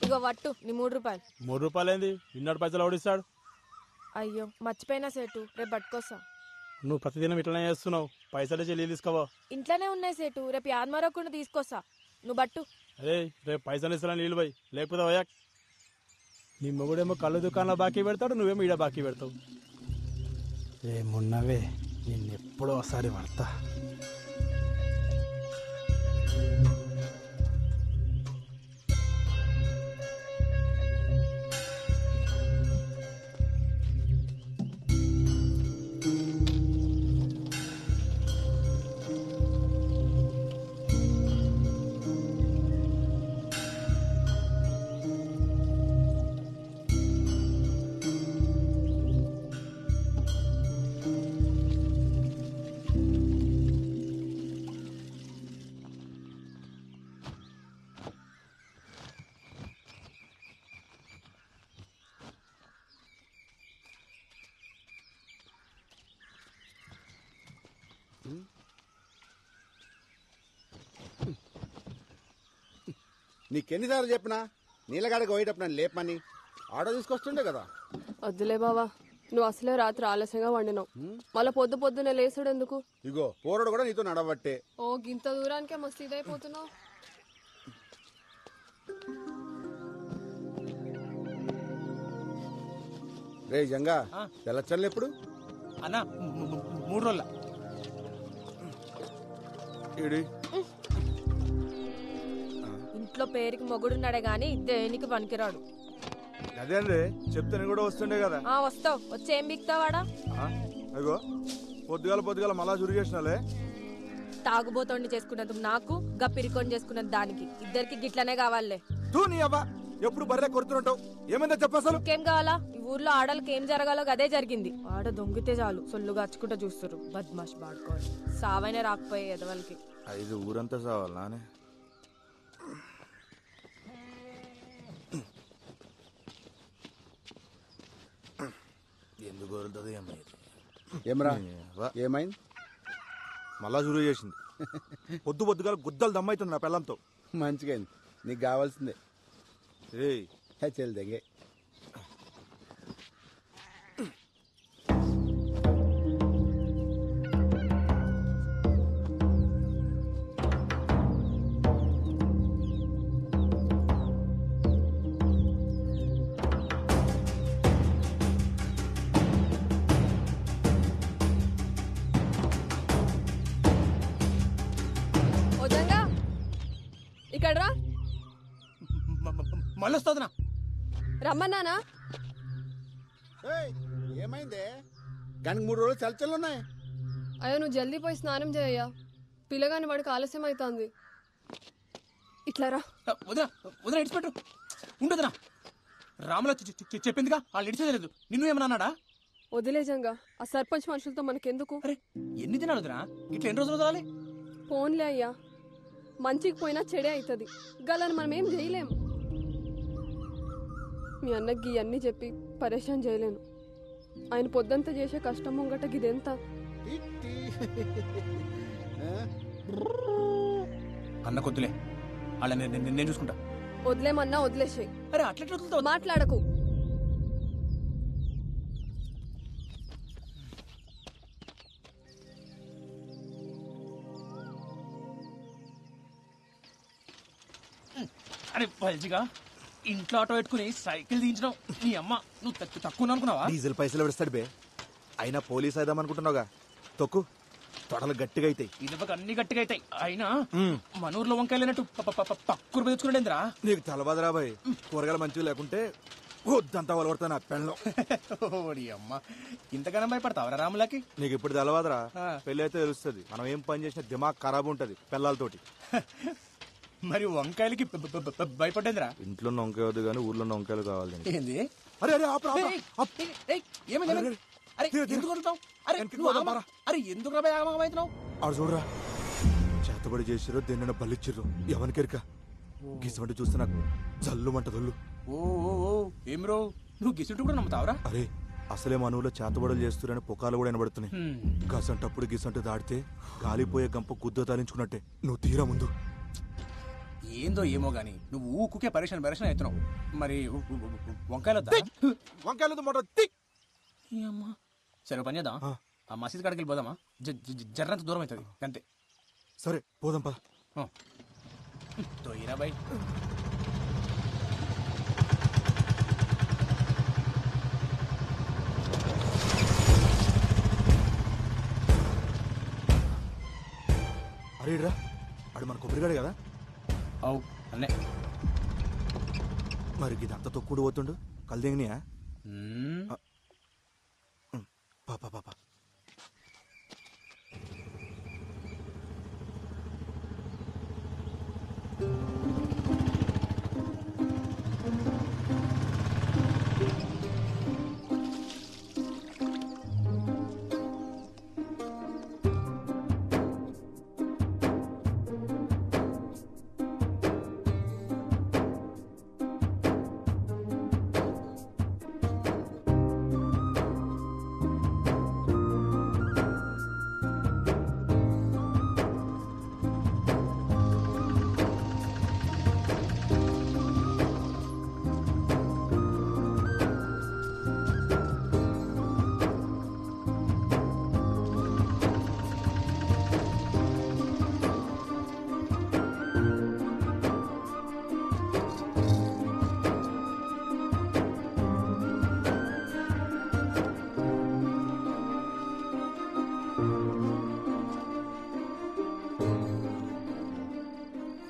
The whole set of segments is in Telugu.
ఇగో వట్టు నీ 3 రూపాయలు. 3 రూపాయలు ఏంది? ఇన్నడు పైసలు ఓడిస్తాడు. అయ్యో మర్చిపోయినా సేటు, రేపు పట్టుకొస్తా. నువ్వు ప్రతిదినం ఇట్లనే చేస్తున్నావు. పైసలు చెల్లి తీసుకోవా? ఇంట్లోనే ఉన్నాయి సేటు, రేపు యాదమరకుండా తీసుకొస్తా. నువ్వు బట్టు. అరే రేపు పైసలు ఇస్తా నీళ్ళు పోయి, లేకపోతే పోయా. నీ మొగుడేమో కళ్ళు దుకాణంలో బాకీ పెడతాడు, నువ్వేమో ఈడ బాకీ పెడతావు. ఏమున్నవే నిన్నెప్పుడో ఒకసారి పడతా. నీకెన్నిసార్లు చెప్పినా నీళ్ళగాడికి పోయేటప్పుడు నన్ను లేపమని. ఆటో తీసుకొస్తుండే కదా. వద్దులే బావా, నువ్వు అసలే రాత్రి ఆలస్యంగా వండినావు. మళ్ళా పొద్దునే లేసుడు ఎందుకు? ఇగో పోరడు కూడా నీతో నడవట్టే. ఓ గింత దూరానికే మస్తు ఇదైపోతున్నావు. రే జంగా తెల్లచ్చన్లు ఎప్పుడు అన్నా? 3 రోజుల. ఇంట్లో పేరుకి మొగుడున్నాడే గాని దేనికి పనికిరాడు. అదే అండి చెప్తాను కూడా వస్తుండే కదా. వస్తావు, వచ్చి ఏం బిక్తావాడా? అగో పొద్దుగాల మళ్ళా చురిగేసినాలే. తాగుబోతోండి చేసుకున్నందుకు నాకు, గప్పిరికొని చేసుకున్నది దానికి, ఇద్దరికి గిట్లనే కావాలే. తూ నీ అవ్వ ఎప్పుడు బర్రె కొడుతుంటావు. ఏమైందో చెప్పసలు. ఇంకేం కావాలా? ఈ ఊర్లో ఆడలకి ఏం జరగాలో అదే జరిగింది. ఆడ దొంగితే చాలు సొల్లుగా అచ్చుకుంటా చూస్తారు. బద్మాష్ బాడుకోవాలి. సావైనా రాకపోయే ఎదవలకి. 5 ఊరంతా సావాలనే. ఎందుకు వదులుతుంది ఏమరా? ఏమైంది? మళ్ళా చురుగు చేసింది. పొద్దుగా గుద్దలు దమ్మైతుంది నా పిల్లంతో. మంచిగా నీకు కావాల్సిందే. చెల్ దగ్గే ఇక్కడ రా. మళ్ళీ వస్తుందినా? రమ్మన్నానా? ఏమైందే? గనికి 3 రోజులు చల్చలు ఉన్నాయి. అయ్యో నువ్వు జల్దీ పోయి స్నానం చేయయ్యా, పిల్లగాని వాడికి ఆలస్యం అవుతుంది. ఇట్లా రా. వదిన ఇడిచిపెట్టు. ఉండదునా? రాముల చెప్పిందిగా వాళ్ళు ఇడిచేది. నిన్ను ఏమన్నాడా? వదిలేజంగా ఆ సర్పంచ్ మనుషులతో మనకెందుకు? అరే ఎన్ని దినాలు వదినా? ఇట్లా ఎన్ని రోజులు వదలాలి? ఫోన్లే అయ్యా, మంచికి పోయినా చెడే అవుతుంది. గలని మనం ఏం చేయలేం. మీ అన్నకి ఇవన్నీ చెప్పి పరేషాన్ చేయలేను. ఆయన పొద్దంతా చేసే కష్టం ముంగట గిదెంత? అన్న కొద్దులే, వాళ్ళ నేను చూసుకుంటా. వదిలేమన్నా వదిలేసాయి. అరే అట్లా మాట్లాడకు. అరే పల్జిగా ఇంట్లో ఆటో పెట్టుకుని సైకిల్ దించడం నీ అమ్మ. నువ్వు తక్కువ అనుకున్నావా? డీజిల్ పైసలు పెడతాడు బే. అయినా పోలీస్ అయిదాం అనుకుంటున్నావుగా. తొక్కు, తొడలు గట్టిగా అవుతాయి. ఇదొక అన్ని గట్టిగా అవుతాయి. అయినా మన ఊర్లో వంకాయలేనట్టు పక్కురు పెంచుకున్నాడేంద్రా? నీకు తెలవదురా బాయ్. కూరగాయలు మంచిగా లేకుంటే వద్దంతా వలవడతా నా పెళ్ళం. ఓడి అమ్మ, ఇంతగానం భయపడతావరా రాములకి? నీకు ఇప్పుడు తెలవదురా, పెళ్ళి అయితే తెలుస్తుంది. మనం ఏం పని చేసినా దిమాగ్ ఖరాబ్ ఉంటది పిల్లలతోటి. మరి వంకాయలకి భయపడేంద్రా? ఇంట్లో వంకాయ వద్దు కానీ ఊర్లో వంకాయలు కావాలి. ఏంది? అరే అరే ఎందుకు అవుతున్నావు? ఆడు చూడరా, చేతబడి చేసిరో దేన్న బలిచ్చిర్రు ఎవరికెరిక. గిసమంటే చూస్తే నాకు జల్లుమంట దొల్లు. ఓ ఏం రో, నువ్వు గిసుంటు కూడా నమ్ముతావరా? అరే అసలే మన ఊళ్ళో చేతబడులు చేస్తురని పుకాలు కూడా వినబడుతున్నాయి. గసంటప్పుడు గిసంటు దాడితే గాలిపోయే గంప గుద్ద తాలించుకున్నట్టే. నువ్వు తీరా ముందు. ఏందో ఏమో గాని నువ్వు ఊకుకే పరేషాన్ అవుతున్నావు. మరి వంకాయలు వద్దా? వంకాయలు మోటార్ తీ. సరే పని చేద్దాం, ఆ మసీద్ కాడికి వెళ్ళిపోదామా? జర్రంత దూరం అవుతుంది అంతే. సరే పోదాం పద. తోయిరా బై. అరే రా, ఆడు మన కొబ్బరిగాడే కదా. అవు అన్నే. మరి ఇదంతా తొక్కుడు పోతుండు కల్దేంగినియా? పాపా పాపా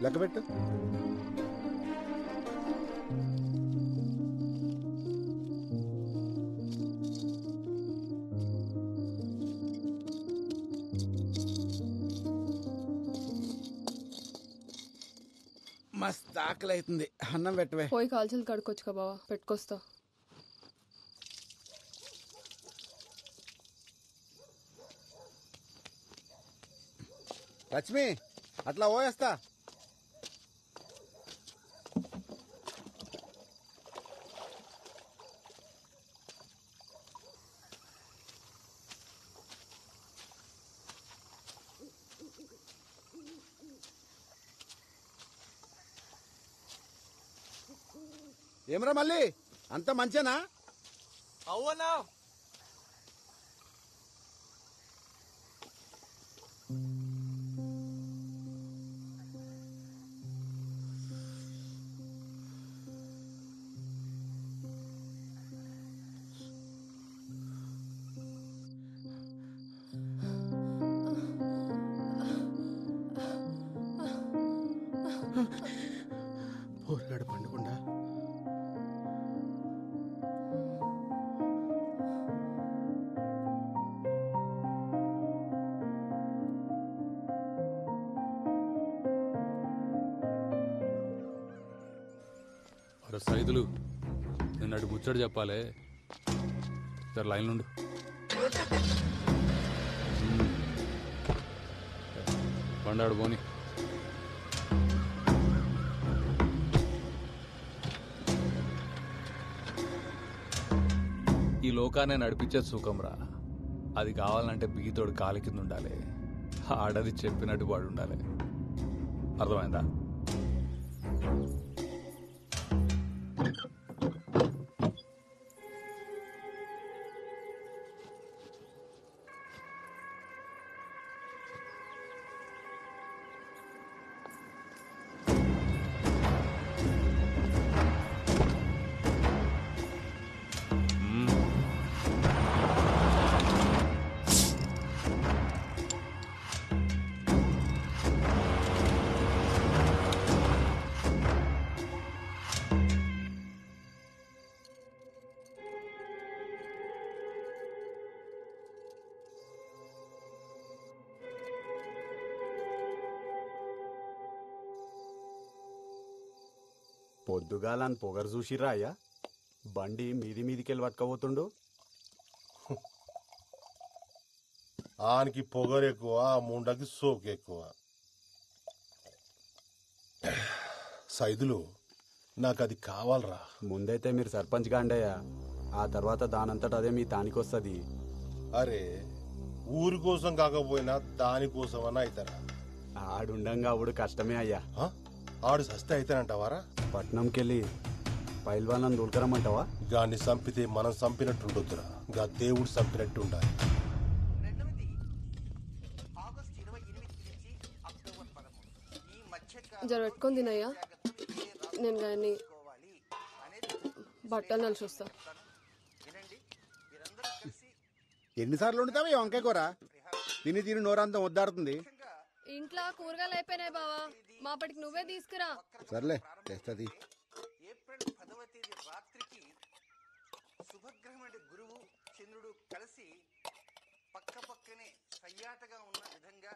లెక్క పెట్టు. మస్తు ఆకలి అవుతుంది, అన్నం పెట్టవే. పోయి కాల్చలు కడుక్కొచ్చుకో బావా, పెట్టుకొస్తా. లక్ష్మి అట్లా పోయేస్తా. ఏమరా మళ్ళీ అంత మంచేనా? అవునా పోరగాడు పండుకుండా సైదులు నిన్న అటు ముచ్చట చెప్పాలే, సార్ లైన్ నుండి పండాడు పోని. ఈ లోకాన్ని నడిపించే సుఖంరా, అది కావాలంటే బీతోడు కాలి కింద ఉండాలి, ఆడది చెప్పినట్టు వాడు ఉండాలి. అర్థమైందా? పొద్దుగాలని పొగరు చూసిరా అయ్యా? బండి మీదికెళ్ళి పట్టుకపోతుండు. ఆనికి పొగరు ఎక్కువ, ముండకి సోకు ఎక్కువ. సైదులు నాకు అది కావాలరా. ముందైతే మీరు సర్పంచ్ గాండయ్యా, ఆ తర్వాత దానంతట అదే మీ తానికొస్తుంది. అరే ఊరి కోసం కాకపోయినా దానికోసం అని అవుతారా? ఆడుండంగా అప్పుడు కష్టమే అయ్యా. ఆడు సస్తే అయితేనంటావారా? పట్నంకెళ్ళి పైల్వాళ్ళని దొరకరమ్మంటావా? గాన్ని చంపితే మనం చంపినట్టు ఉండొద్దురా, గా దేవుడు చంపినట్టు ఉండాలి. జర పెట్టుకొని తినయ్యా, నేను కానీ బట్టలు నలిసి వస్తా. ఎన్నిసార్లు వండుతావా ఈ వంకాయ కూర? తిని తిని నోరంతా వద్దాడుతుంది. ఇంట్లో కూరగాయలు అయిపోయినాయి బావా, మాపటికి నువ్వే తీసుకురా. సర్లే తెస్తుంది. ఏప్రిల్ 10వ తేదీ రాత్రికి శుభగ్రహమైన గురువు చంద్రుడు కలిసి పక్క పక్కనే సయ్యాటగా ఉన్న విధంగా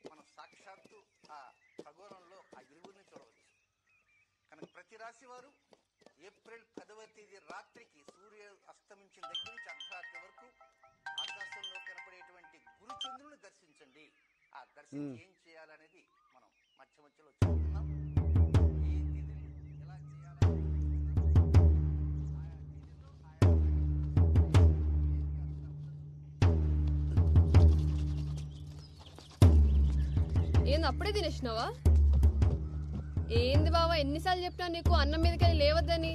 మనం సాక్షాత్తు ఆ ఖగోళంలో ఆ ఇరువురిని చూడవచ్చు. కనుక ప్రతి రాశి వారు ఏప్రిల్ 10వ తేదీ రాత్రికి సూర్య అస్తమించిన దగ్గర నుంచి అర్ధరాత్రి వరకు ఆకాశంలో కనపడేటువంటి గురు చంద్రుని దర్శించండి. ఆ దర్శనం ఏం చేయాలనేది మనం మధ్య మధ్యలో చూస్తున్నాం. ఏ తేదీని ఎలా చేయాలి ఏంది అప్పుడే తినేసినావా? ఏంది బావా, ఎన్నిసార్లు చెప్పినా నీకు అన్నం మీదకెళ్ళి లేవద్దని?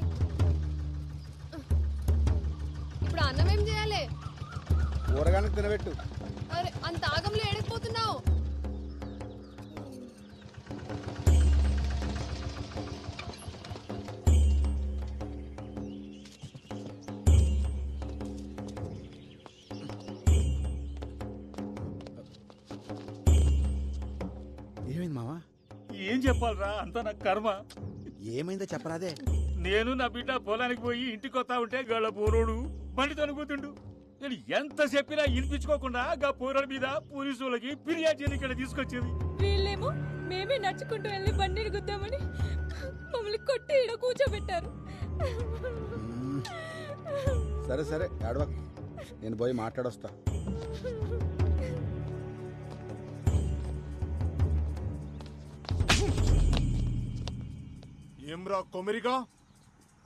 ఇప్పుడు అన్నం ఏం చేయాలి? కూరగాయలకు తినబెట్టు. అరే అంత ఆగంలో ఏడకపోతున్నావు? ఏమైంది మావా? ఏం చెప్పాలరా, అంతా నా కర్మ. ఏమైందో చెప్పరాదే. నేను నా బిడ్డ పొలానికి పోయి ఇంటికి వస్తా ఉంటే గళ్ళ పోరోడు బండి తనుకుతుండు. నేను ఎంత చెప్పినా వినిపించుకోకుండా గా పోరాడు మీద పోలీసులకి ఫిర్యాదు చేయని ఇక్కడ తీసుకొచ్చేది. వీళ్ళేమో మేమే నడుచుకుంటూ వెళ్ళి బండిని గుద్దామని మమ్మల్ని కొట్టి ఈడ కూర్చోబెట్టారు. సరే సరే ఏడవ, నేను పోయి మాట్లాడొస్తా. ఏమ్రా కొమిరిగా,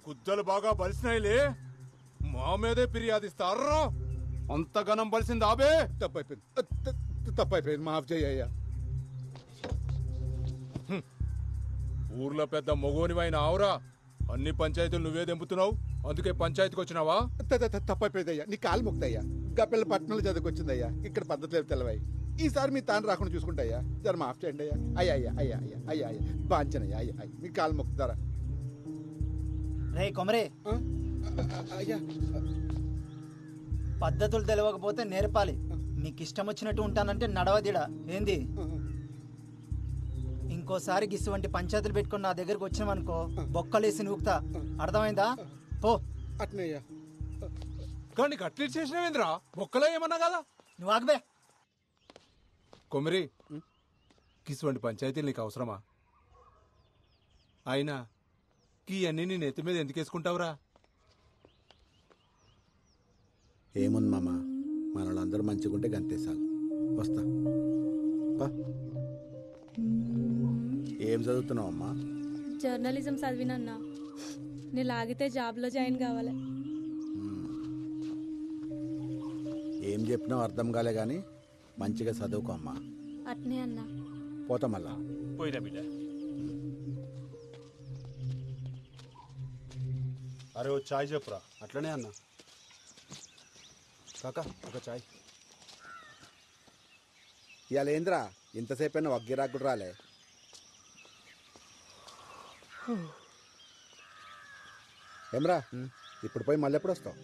గుద్దలు బాగా బలిసినాయిలే, మా మీదే ఫిర్యాదిస్తారా? అంతగనం బలిసింది ఆబే. తప్పైపోయింది, మాఫ్ చేయ్యా. ఊర్లో పెద్ద మొగోనివైన ఆవురా, అన్ని పంచాయతీలు నువ్వే దెంపుతున్నావు, అందుకే పంచాయతీకి వచ్చినావా? తప్పైపోయిందయ్యా, నీ కాలు మొక్తయ్యా. గప్పెళ్ళ పట్టణంలో చదువుకొచ్చిందయ్యా, ఇక్కడ పద్ధతి లేదు తెలవాయి. ఈసారి మీ తాను రాకుండా చూసుకుంటాయ్యా, జర మాఫ్ చేయండి అయ్యా. అయ్యా అయ్యా అయ్యా అయ్యా అయ్యా అయ్యా బాంచనయ్యా, అయ్యా అయ్యా మీ కాలు మొక్కుతారా? రే కొమరే, అయ్యా పద్ధతులు తెలియకపోతే నేర్పాలి. మీకు ఇష్టం వచ్చినట్టు ఉంటానంటే నడవదిడా ఏంది? ఇంకోసారి గిసువంటి పంచాయతీలు పెట్టుకుని నా దగ్గరకు వచ్చినామనుకో బొక్కలేసి నూకుతా, అర్థమైందా? పో. అట్నయ్యా. కానీ కట్లీట్ చేసినవేంద్రా, బొక్కలో ఏమన్నా కదా? నువ్వు ఆగబే. కొమిరి, కిసువంటి పంచాయతీలు నీకు అవసరమా? అయినా కీ అన్ని నీ నెత్తి మీద ఎందుకు వేసుకుంటావురా? ఏముంది మామ, మన వాళ్ళందరూ మంచిగుంటే గంతేసాలు. వస్తా. ఏం చదువుతున్నావు అమ్మా? జర్నలిజం చదివినన్నా, నేను లాగితే జాబ్లో జాయిన్ కావాలి. ఏం చెప్పినావు అర్థం కాలే గాని మంచిగా చదువుకో అమ్మా. అట్నే అన్నా. పోతా మళ్ళా. పోయిరా బిడ్డ. అరే ఓ చాయ్ చెప్పురా. అట్లనే అన్న. కాకా ఒక చాయ్. ఇవాళ ఏంద్రా ఇంతసేపు అయినా వగ్గిరాకుడు రాలే? ఏమ్రా ఇప్పుడు పోయి మళ్ళీ ఎప్పుడు వస్తావు?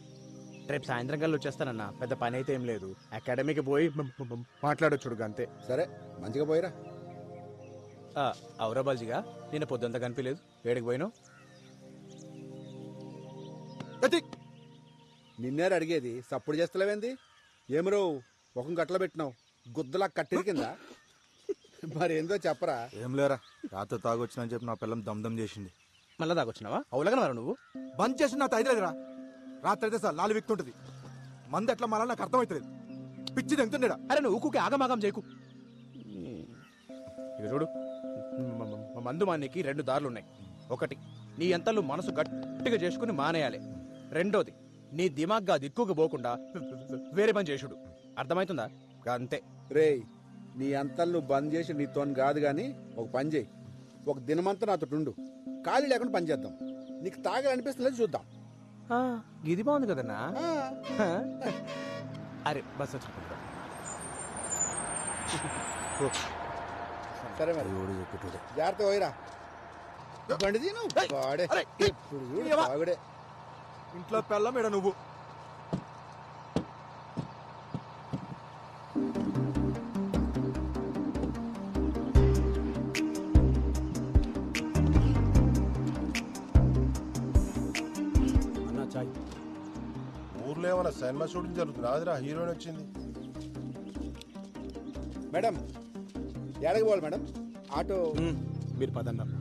రేపు సాయంత్రం కల్లా వచ్చేస్తానన్నా, పెద్ద పని అయితే ఏం లేదు. అకాడమీకి పోయి మాట్లాడొచ్చుడు అంతే. సరే మంచిగా పోయిరా. అవురా బాల్జిగా, నేను పొద్దుంతా కనిపించలేదు, ఏడికి పోయినావు? నిన్నేరు అడిగేది, సప్పుడు చేస్తలేవేంది? ఏమరో ముఖం కట్టలో పెట్టినావు, గుద్దలా కట్టిరి కింద. మరేందో చెప్పరా. ఏం లేరా, రాత్రి తాగొచ్చినని చెప్పి నా పిల్లం దమ్దం చేసింది. మళ్ళా దాకొచ్చినావా? అవులగా మరి నువ్వు బంద్ చేసి నా తైలేదురా. రాత్రి అయితే సార్ లాలి వ్యక్తుంటది, మంది ఎట్లా మళ్ళా నాకు అర్థమవుతుంది. పిచ్చి తెంగుతుండేడా. అరే నువ్వు ఊకుకే ఆగమాగం చేయకు. ఇక చూడు, మందు మానేకి 2 దారులు ఉన్నాయి. ఒకటి, నీ ఎంతలు మనసు గట్టిగా చేసుకుని మానేయాలి. రెండోది, నీ దిమాగ్గా దిక్కుకు పోకుండా వేరే పని చేసుడు. అర్థమవుతుందా? అంతే. రే నీ అంతలు నువ్వు బంద్ చేసి నీతో కాదు గాని ఒక పని చేయి, ఒక దినమంతా నాతో ఉండు, ఖాళీ లేకుండా పని చేద్దాం. నీకు తాగాలనిపిస్తుంది చూద్దాం. ఇది బాగుంది కదన్నా. అరే బస్ సరే మరి జాగ్రత్త పోయిరా. బండి తీను వాడే ఇప్పుడు చూడు బాగుడే. ఇంట్లో పెళ్ళమేడా నువ్వు? అన్నా చాయ్. ఊర్లో ఏమైనా సినిమా షూటింగ్ జరుగుతుంది, రాదురా హీరోయిన్ వచ్చింది. మేడం ఎడకి పోవాలి మేడం? ఆటో మీరు పదన్నారు.